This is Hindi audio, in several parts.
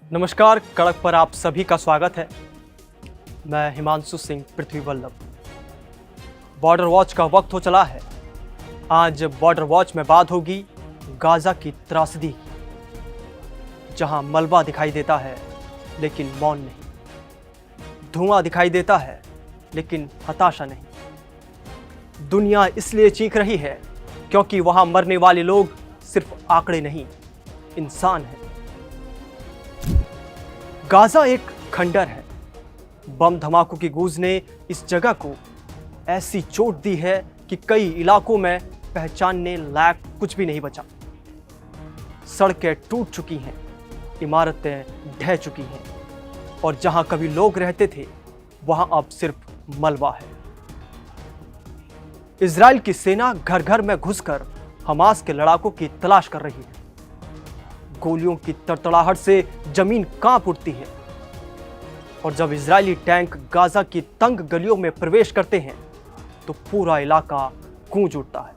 नमस्कार, कड़क पर आप सभी का स्वागत है। मैं हिमांशु सिंह पृथ्वी वल्लभ। बॉर्डर वॉच का वक्त हो चला है। आज बॉर्डर वॉच में बात होगी गाजा की त्रासदी की, जहां मलबा दिखाई देता है लेकिन मौन नहीं, धुआं दिखाई देता है लेकिन हताशा नहीं। दुनिया इसलिए चीख रही है क्योंकि वहां मरने वाले लोग सिर्फ आंकड़े नहीं, इंसान हैं। गाजा एक खंडर है। बम धमाकों की गूंज ने इस जगह को ऐसी चोट दी है कि कई इलाकों में पहचानने लायक कुछ भी नहीं बचा। सड़कें टूट चुकी हैं, इमारतें ढह चुकी हैं और जहां कभी लोग रहते थे वहां अब सिर्फ मलबा है। इजराइल की सेना घर घर में घुसकर हमास के लड़ाकों की तलाश कर रही है। गोलियों की तड़तड़ाहट से जमीन कांप उठती है और जब इजरायली टैंक गाजा की तंग गलियों में प्रवेश करते हैं तो पूरा इलाका गूंज उठता है।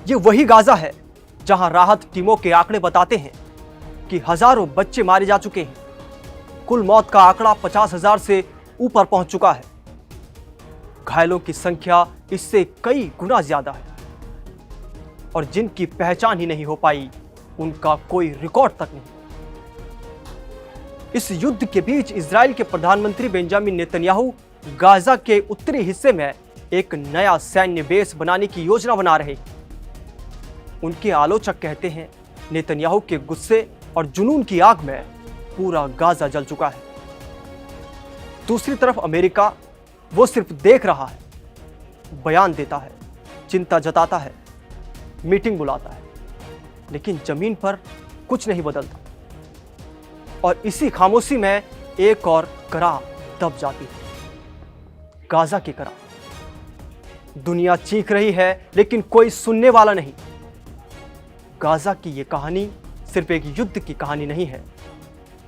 ये वही गाजा है जहां राहत टीमों के आंकड़े बताते हैं कि हजारों बच्चे मारे जा चुके हैं। कुल मौत का आंकड़ा 50,000 से ऊपर पहुंच चुका है। घायलों की संख्या इससे कई गुना ज्यादा है और जिनकी पहचान ही नहीं हो पाई उनका कोई रिकॉर्ड तक नहीं। इस युद्ध के बीच इजराइल के प्रधानमंत्री बेंजामिन नेतन्याहू गाजा के उत्तरी हिस्से में एक नया सैन्य बेस बनाने की योजना बना रहे हैं। उनके आलोचक कहते हैं नेतन्याहू के गुस्से और जुनून की आग में पूरा गाजा जल चुका है। दूसरी तरफ अमेरिका वो सिर्फ देख रहा है, बयान देता है, चिंता जताता है, मीटिंग बुलाता है, लेकिन जमीन पर कुछ नहीं बदलता और इसी खामोशी में एक और कराह दब जाती है, गाजा की कराह। दुनिया चीख रही है लेकिन कोई सुनने वाला नहीं। गाजा की यह कहानी सिर्फ एक युद्ध की कहानी नहीं है,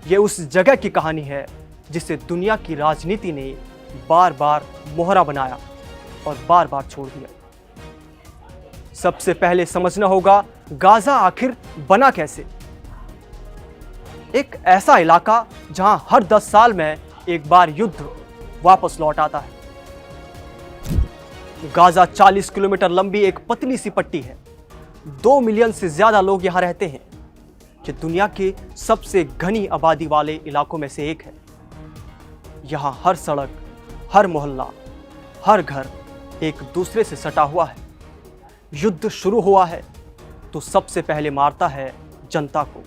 यह उस जगह की कहानी है जिसे दुनिया की राजनीति ने बार बार मोहरा बनाया और बार बार छोड़ दिया। सबसे पहले समझना होगा गाजा आखिर बना कैसे। एक ऐसा इलाका जहां हर 10 साल में एक बार युद्ध वापस लौट आता है। गाजा 40 किलोमीटर लंबी एक पतली सी पट्टी है। 2 मिलियन से ज्यादा लोग यहां रहते हैं। ये दुनिया के सबसे घनी आबादी वाले इलाकों में से एक है। यहां हर सड़क, हर मोहल्ला, हर घर एक दूसरे से सटा हुआ है। युद्ध शुरू हुआ है तो सबसे पहले मारता है जनता को,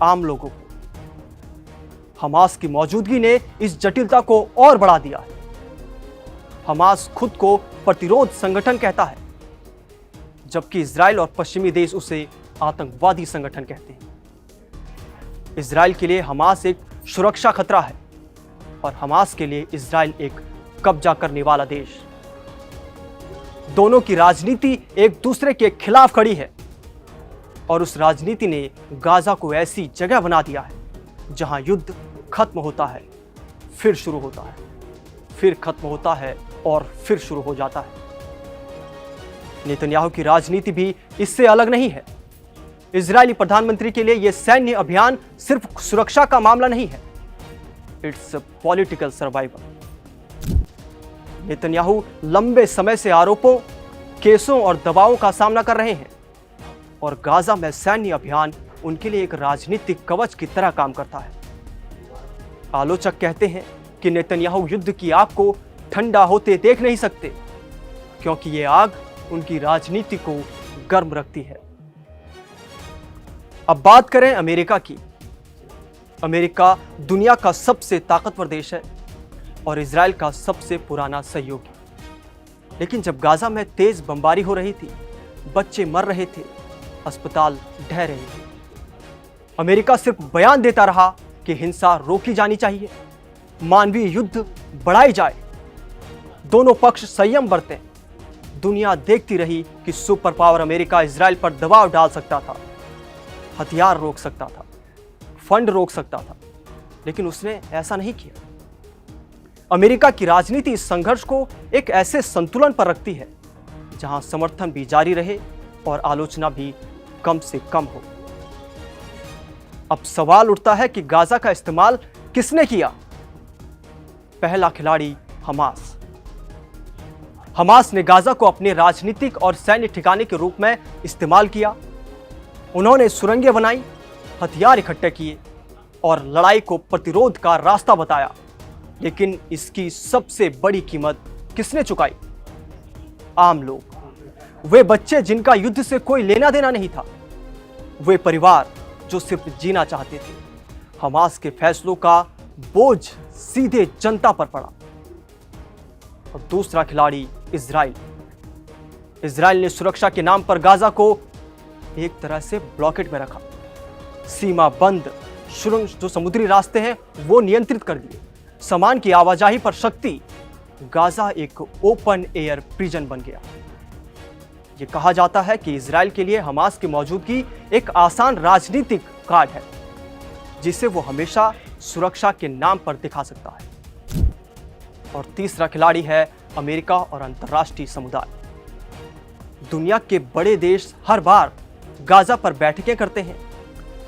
आम लोगों को। हमास की मौजूदगी ने इस जटिलता को और बढ़ा दिया है। हमास खुद को प्रतिरोध संगठन कहता है, जबकि इजराइल और पश्चिमी देश उसे आतंकवादी संगठन कहते हैं। इजराइल के लिए हमास एक सुरक्षा खतरा है और हमास के लिए इजराइल एक कब्जा करने वाला देश। दोनों की राजनीति एक दूसरे के खिलाफ खड़ी है और उस राजनीति ने गाजा को ऐसी जगह बना दिया है जहां युद्ध खत्म होता है, फिर शुरू होता है, फिर खत्म होता है और फिर शुरू हो जाता है। नेतन्याहू की राजनीति भी इससे अलग नहीं है। इजरायली प्रधानमंत्री के लिए यह सैन्य अभियान सिर्फ सुरक्षा का मामला नहीं है, इट्स पॉलिटिकल सर्वाइवल। नेतन्याहू लंबे समय से आरोपों, केसों और दबावों का सामना कर रहे हैं और गाजा में सैन्य अभियान उनके लिए एक राजनीतिक कवच की तरह काम करता है। आलोचक कहते हैं कि नेतन्याहू युद्ध की आग को ठंडा होते देख नहीं सकते क्योंकि यह आग उनकी राजनीति को गर्म रखती है। अब बात करें अमेरिका की। अमेरिका दुनिया का सबसे ताकतवर देश है और इजराइल का सबसे पुराना सहयोगी। लेकिन जब गाजा में तेज बमबारी हो रही थी, बच्चे मर रहे थे, अस्पताल ढह रहे थे, अमेरिका सिर्फ बयान देता रहा कि हिंसा रोकी जानी चाहिए, मानवीय युद्ध बढ़ाई जाए, दोनों पक्ष संयम बरतें। दुनिया देखती रही कि सुपर पावर अमेरिका इजराइल पर दबाव डाल सकता था, हथियार रोक सकता था, फंड रोक सकता था, लेकिन उसने ऐसा नहीं किया। अमेरिका की राजनीति इस संघर्ष को एक ऐसे संतुलन पर रखती है जहां समर्थन भी जारी रहे और आलोचना भी कम से कम हो। अब सवाल उठता है कि गाजा का इस्तेमाल किसने किया? पहला खिलाड़ी हमास। हमास ने गाजा को अपने राजनीतिक और सैन्य ठिकाने के रूप में इस्तेमाल किया। उन्होंने सुरंगें बनाई, हथियार इकट्ठे किए और लड़ाई को प्रतिरोध का रास्ता बताया। लेकिन इसकी सबसे बड़ी कीमत किसने चुकाई? आम लोग, वे बच्चे जिनका युद्ध से कोई लेना देना नहीं था, वे परिवार जो सिर्फ जीना चाहते थे। हमास के फैसलों का बोझ सीधे जनता पर पड़ा। और दूसरा खिलाड़ी इजराइल। इजराइल ने सुरक्षा के नाम पर गाजा को एक तरह से ब्लॉकेट में रखा। सीमा बंद, सुरंग जो समुद्री रास्ते हैं वो नियंत्रित कर दिए। सामान की आवाजाही पर शक्ति। गाजा एक ओपन एयर प्रिजन बन गया। ये कहा जाता है कि इजराइल के लिए हमास की मौजूदगी एक आसान राजनीतिक कार्ड है, जिसे वो हमेशा सुरक्षा के नाम पर दिखा सकता है। और तीसरा खिलाड़ी है अमेरिका और अंतर्राष्ट्रीय समुदाय। दुनिया के बड़े देश हर बार गाजा पर बैठकें करते हैं,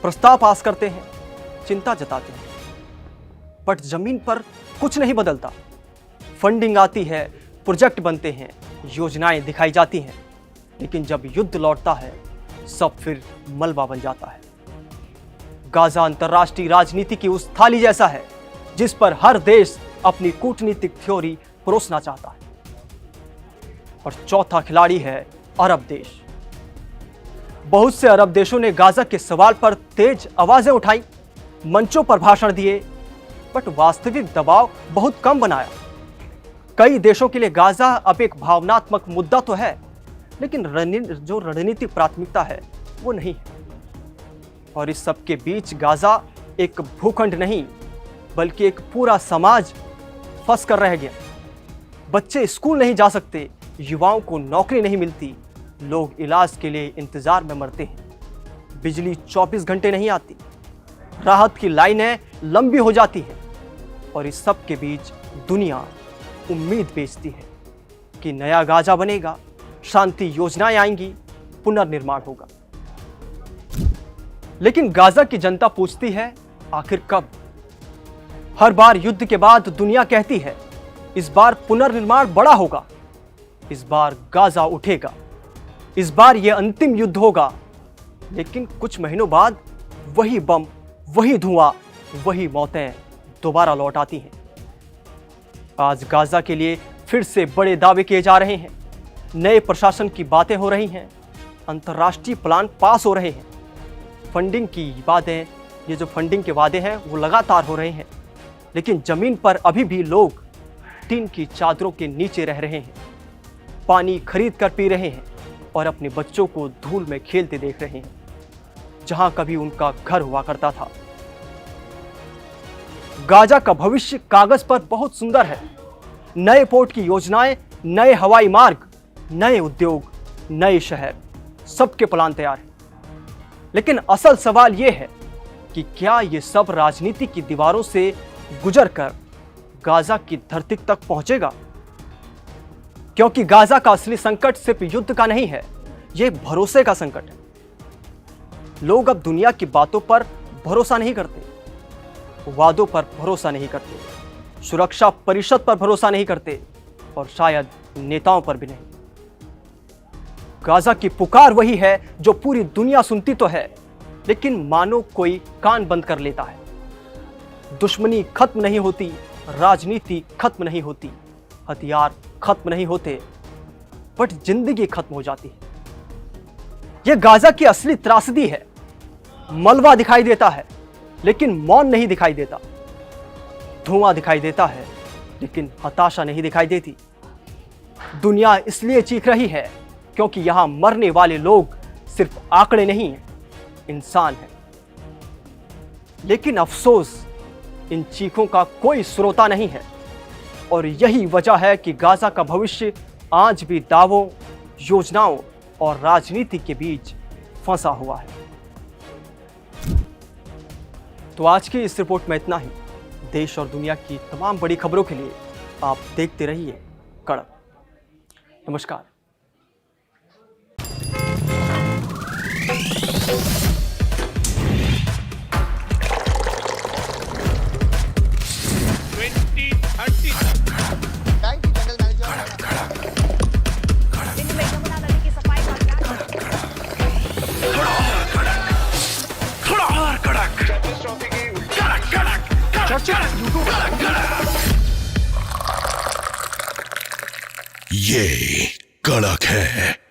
प्रस्ताव पास करते हैं, चिंता जताते हैं, बट जमीन पर कुछ नहीं बदलता। फंडिंग आती है, प्रोजेक्ट बनते हैं, योजनाएं दिखाई जाती हैं, लेकिन जब युद्ध लौटता है सब फिर मलबा बन जाता है। गाजा अंतर्राष्ट्रीय राजनीति की उस थाली जैसा है जिस पर हर देश अपनी कूटनीतिक थ्योरी परोसना चाहता है। और चौथा खिलाड़ी है अरब देश। बहुत से अरब देशों ने गाजा के सवाल पर तेज आवाजें उठाई, मंचों पर भाषण दिए, बट वास्तविक दबाव बहुत कम बनाया। कई देशों के लिए गाजा अब एक भावनात्मक मुद्दा तो है, लेकिन जो रणनीतिक प्राथमिकता है वो नहीं है। और इस सब के बीच गाजा एक भूखंड नहीं, बल्कि एक पूरा समाज फंस कर रह गया। बच्चे स्कूल नहीं जा सकते, युवाओं को नौकरी नहीं मिलती, लोग इलाज के लिए इंतजार में मरते हैं। बिजली 24 घंटे नहीं आती, राहत की लाइनें लंबी हो जाती हैं। और इस सब के बीच दुनिया उम्मीद बेचती है कि नया गाजा बनेगा, शांति योजनाएं आएंगी, पुनर्निर्माण होगा। लेकिन गाजा की जनता पूछती है, आखिर कब? हर बार युद्ध के बाद दुनिया कहती है, इस बार पुनर्निर्माण बड़ा होगा, इस बार गाजा उठेगा, इस बार यह अंतिम युद्ध होगा। लेकिन कुछ महीनों बाद वही बम, वही धुआं, वही मौतें दोबारा लौट आती हैं। आज गाजा के लिए फिर से बड़े दावे किए जा रहे हैं, नए प्रशासन की बातें हो रही हैं, अंतर्राष्ट्रीय प्लान पास हो रहे हैं, फंडिंग की बातें, ये जो फंडिंग के वादे हैं वो लगातार हो रहे हैं। लेकिन जमीन पर अभी भी लोग टीन की चादरों के नीचे रह रहे हैं, पानी खरीद कर पी रहे हैं और अपने बच्चों को धूल में खेलते देख रहे हैं, जहां कभी उनका घर हुआ करता था। गाजा का भविष्य कागज पर बहुत सुंदर है। नए पोर्ट की योजनाएं, नए हवाई मार्ग, नए उद्योग, नए शहर, सबके प्लान तैयार हैं। लेकिन असल सवाल यह है कि क्या ये सब राजनीति की दीवारों से गुजरकर गाजा की धरती तक पहुंचेगा? क्योंकि गाजा का असली संकट सिर्फ युद्ध का नहीं है, यह भरोसे का संकट है। लोग अब दुनिया की बातों पर भरोसा नहीं करते, वादों पर भरोसा नहीं करते, सुरक्षा परिषद पर भरोसा नहीं करते और शायद नेताओं पर भी नहीं। गाजा की पुकार वही है जो पूरी दुनिया सुनती तो है, लेकिन मानो कोई कान बंद कर लेता है। दुश्मनी खत्म नहीं होती, राजनीति खत्म नहीं होती, हथियार खत्म नहीं होते, बट जिंदगी खत्म हो जाती है। यह गाजा की असली त्रासदी है। मलबा दिखाई देता है, लेकिन मौन नहीं दिखाई देता। धुआं दिखाई देता है, लेकिन हताशा नहीं दिखाई देती। दुनिया इसलिए चीख रही है क्योंकि यहां मरने वाले लोग सिर्फ आंकड़े नहीं हैं, इंसान हैं। लेकिन अफसोस, इन चीखों का कोई श्रोता नहीं है। और यही वजह है कि गाजा का भविष्य आज भी दावों, योजनाओं और राजनीति के बीच फंसा हुआ है। तो आज की इस रिपोर्ट में इतना ही। देश और दुनिया की तमाम बड़ी खबरों के लिए आप देखते रहिए कड़क। नमस्कार। चर्चित ये कड़क है।